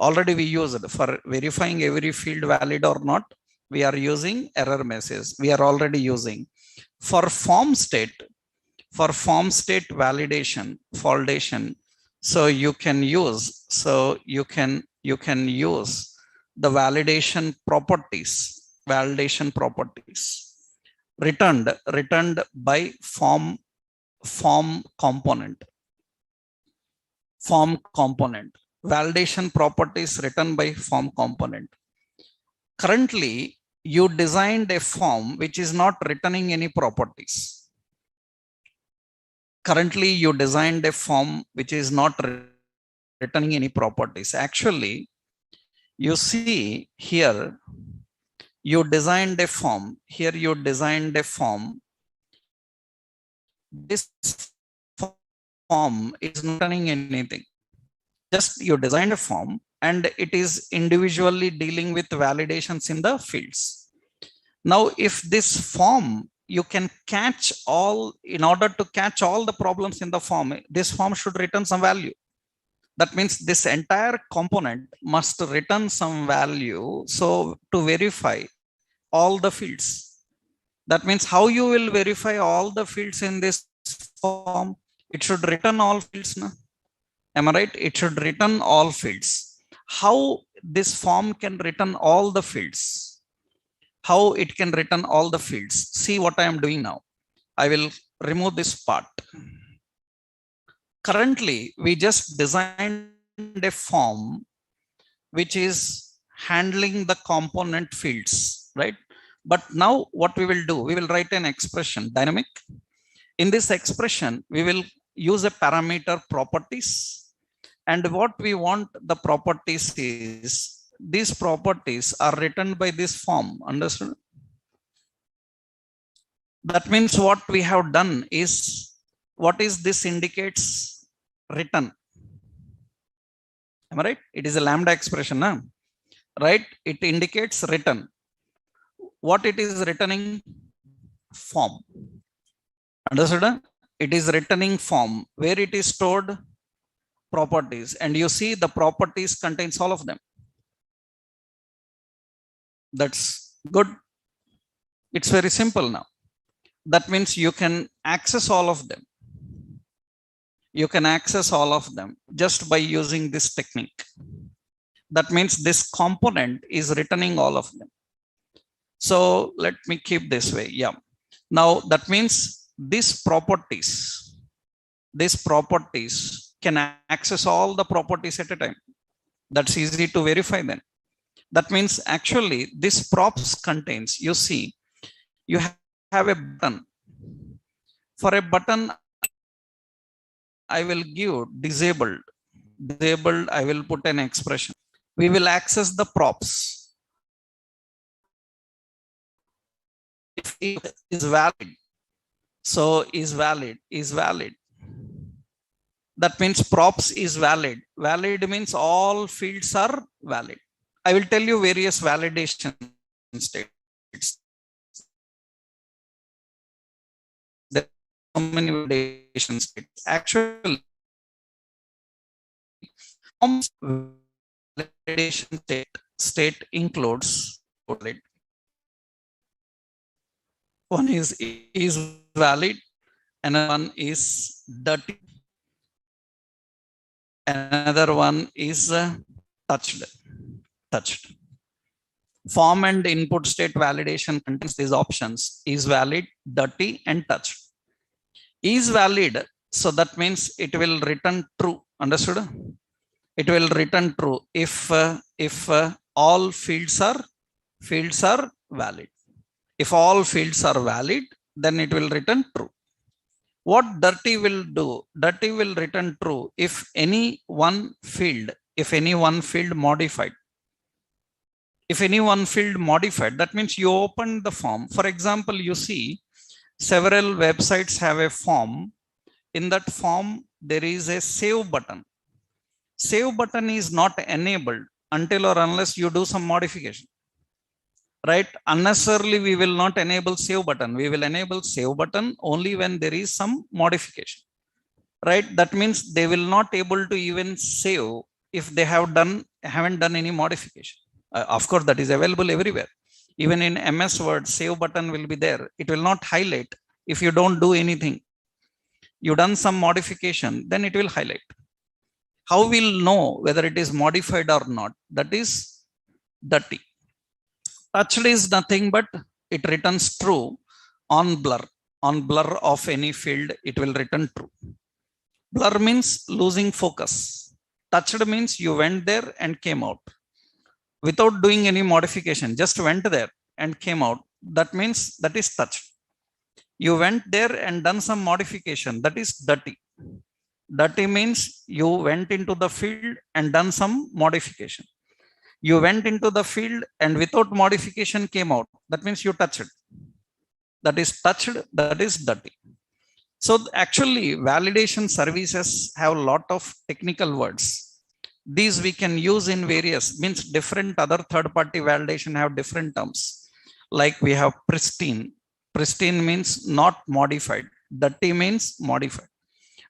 Speaker 1: Already we use it for verifying every field valid or not. We are using error message. We are already using. For form state validation, so you can use the validation properties returned by form component. Validation properties written by form component. Currently, you designed a form which is not returning any properties. Currently, you designed a form which is not returning any properties. Actually, you see here, you designed a form. Here you designed a form. This form is not returning anything. Just you designed a form and it is individually dealing with validations in the fields. Now, if this form, you can catch all, in order to catch all the problems in the form, this form should return some value. That means this entire component must return some value. So to verify all the fields, that means how you will verify all the fields in this form? It should return all fields. No? Am I right? It should return all fields. How this form can return all the fields? How it can return all the fields? See what I am doing now. I will remove this part. Currently, we just designed a form which is handling the component fields, right? But now what we will do, we will write an expression, dynamic. In this expression, we will use a parameter properties. And what we want the properties is, these properties are written by this form. Understood? That means what we have done is, what is this indicates? Return. Am I right? It is a lambda expression, huh? Right? It indicates return. What it is returning? Form. Understood? It is returning form. Where it is stored? properties, and you see the properties contains all of them. That's good. It's very simple now. That means you can access all of them. You can access all of them just by using this technique. That means this component is returning all of them. So let me keep this way. Yeah. Now that means these properties can access all the properties at a time. That's easy to verify then. That means actually this props contains, you see, you have a button. For a button, I will give disabled. Disabled, I will put an expression. We will access the props. If it is valid, so is valid. That means props is valid. Valid means all fields are valid. I will tell you various validation states. There are so many validation states. Actually, validation state includes valid. One is valid, another one is dirty, another one is touched. Form and input state validation contains these options: is valid, dirty, and touched. Is valid, so that means it will return true. Understood? It will return true if all fields are valid. If all fields are valid, then it will return true. What dirty will do? Dirty will return true if any one field modified. If any one field modified, that means you open the form. For example, you see several websites have a form. In that form, there is a save button. Save button is not enabled until or unless you do some modification. Right? Unnecessarily, we will not enable save button. We will enable save button only when there is some modification. Right? That means they will not able to even save if they haven't done any modification. Of course, that is available everywhere. Even in MS Word, save button will be there. It will not highlight if you don't do anything. You done some modification, then it will highlight. How we'll know whether it is modified or not? That is dirty. Touched is nothing but it returns true on blur. On blur of any field, it will return true. Blur means losing focus. Touched means you went there and came out without doing any modification, just went there and came out. That means that is touched. You went there and done some modification, that is dirty. Dirty means you went into the field and done some modification. You went into the field and without modification came out. That means you touched. That is touched, that is dirty. So actually, validation services have a lot of technical words. These we can use in various, means different other third-party validation have different terms. Like we have pristine. Pristine means not modified. Dirty means modified.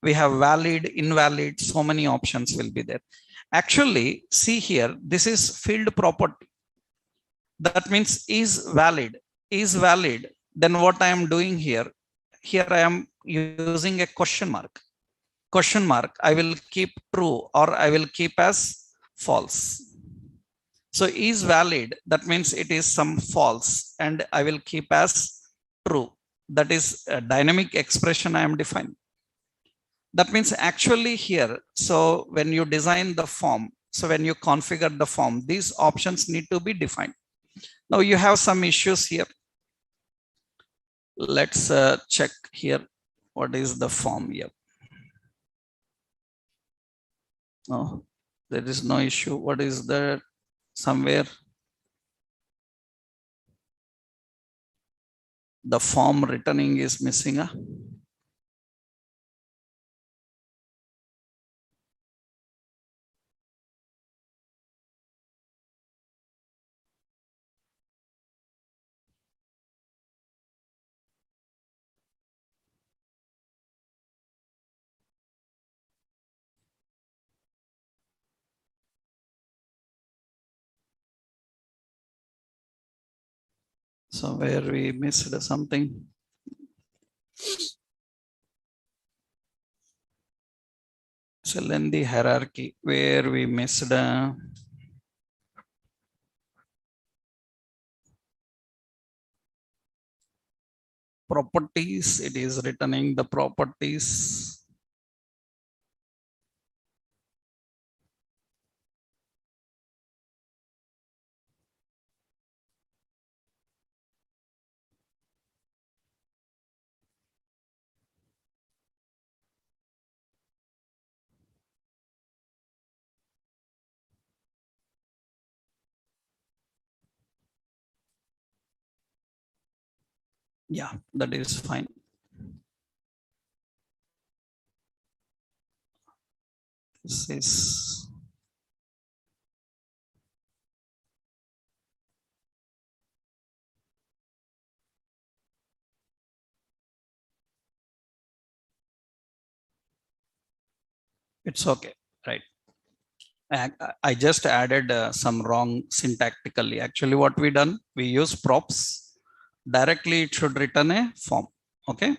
Speaker 1: We have valid, invalid, so many options will be there. Actually, see here, this is field property. That means is valid. Is valid. Then what I am doing here I am using a question mark. Question mark, I will keep true or I will keep as false. So is valid, that means it is some false and I will keep as true. That is a dynamic expression I am defining. That means actually here, so when you design the form, so when you configure the form, these options need to be defined. Now you have some issues here. Let's check here. What is the form here? No, there is no issue. What is there? Somewhere the form returning is missing. So where we missed something. It's a lengthy hierarchy where we missed properties. It is returning the properties. Yeah, that is fine. This is it's okay, right? I just added some wrong syntactically. Actually, what we done, we use props. Directly, it should return a form. Okay.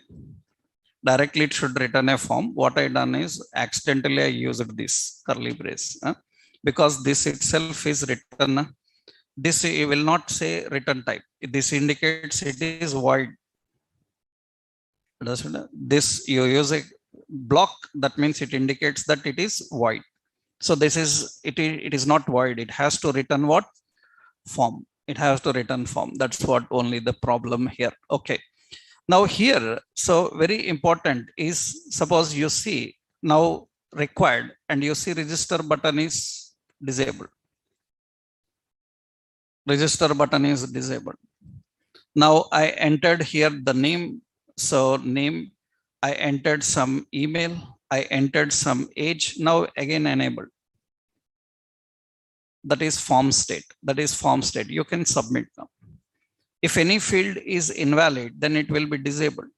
Speaker 1: Directly, it should return a form. What I done is accidentally I used this curly brace because this itself is written. This will not say return type. This indicates it is void. This you use a block, that means it indicates that it is void. So this is it is not void. It has to return what? Form. It has to return form. That's what only the problem here. Okay. Now here, so very important is, suppose you see now required and you see register button is disabled. Register button is disabled. Now I entered here the name. So name, I entered some email, I entered some age. Now again enabled. That is form state. That is form state. You can submit now. If any field is invalid, then it will be disabled.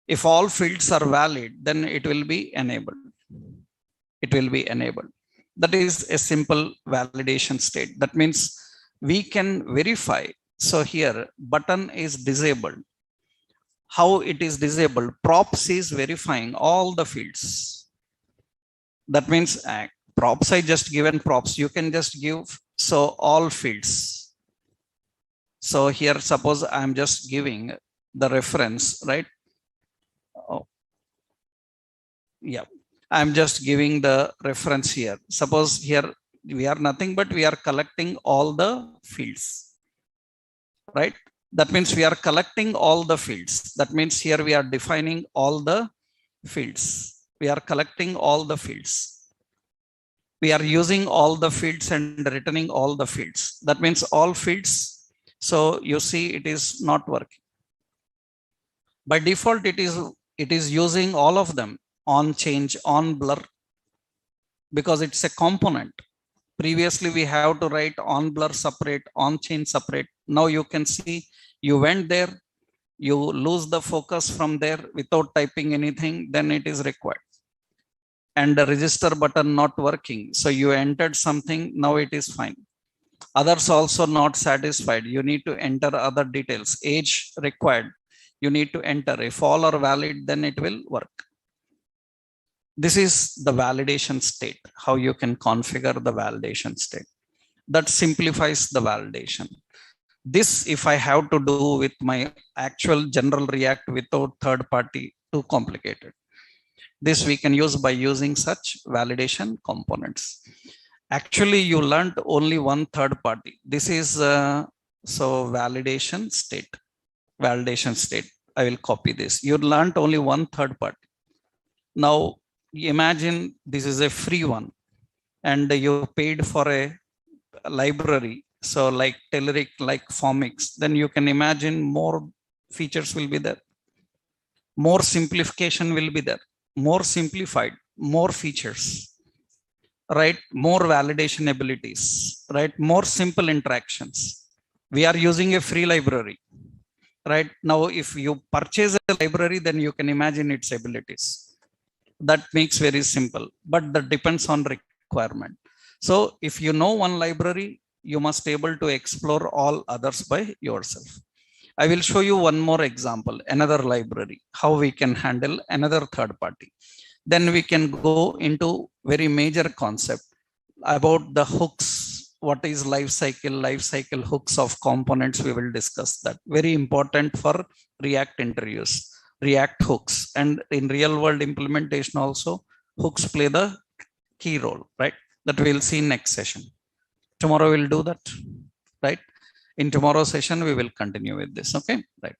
Speaker 1: If all fields are valid, then it will be enabled. It will be enabled. That is a simple validation state. That means we can verify. So here button is disabled. How it is disabled? Props is verifying all the fields. That means props, I just given props. You can just give, so all fields. So here, suppose I'm just giving the reference, right? Oh, yeah. I'm just giving the reference here. Suppose here we are nothing but we are collecting all the fields, right? That means we are collecting all the fields. That means here we are defining all the fields. We are collecting all the fields. We are using all the fields and returning all the fields. That means all fields. So you see it is not working. By default, it is using all of them, on change, on blur, because it's a component. Previously, we have to write on blur separate, on change separate. Now you can see you went there, you lose the focus from there without typing anything, then it is required. And the register button not working. So you entered something, now it is fine. Others also not satisfied. You need to enter other details. Age required. You need to enter. If all are valid, then it will work. This is the validation state, how you can configure the validation state. That simplifies the validation. This, if I have to do with my actual general React without third party, too complicated. This we can use by using such validation components. Actually, you learned only one third party. This is so validation state. Validation state. I will copy this. You learned only one third party. Now imagine this is a free one, and you paid for a library. So like Telerik, like Formix, then you can imagine more features will be there. More simplification will be there. More simplified, more features, right? More validation abilities, right? More simple interactions. We are using a free library, right? Now, if you purchase a library, then you can imagine its abilities. That makes very simple, but that depends on requirement. So if you know one library, you must able to explore all others by yourself. I will show you one more example, another library, how we can handle another third party. Then we can go into very major concept about the hooks. What is life cycle hooks of components? We will discuss that. Very important for React interviews, React hooks. And in real world implementation also, hooks play the key role, right? That we'll see next session. Tomorrow we'll do that, right? In tomorrow's session, we will continue with this. Okay, right.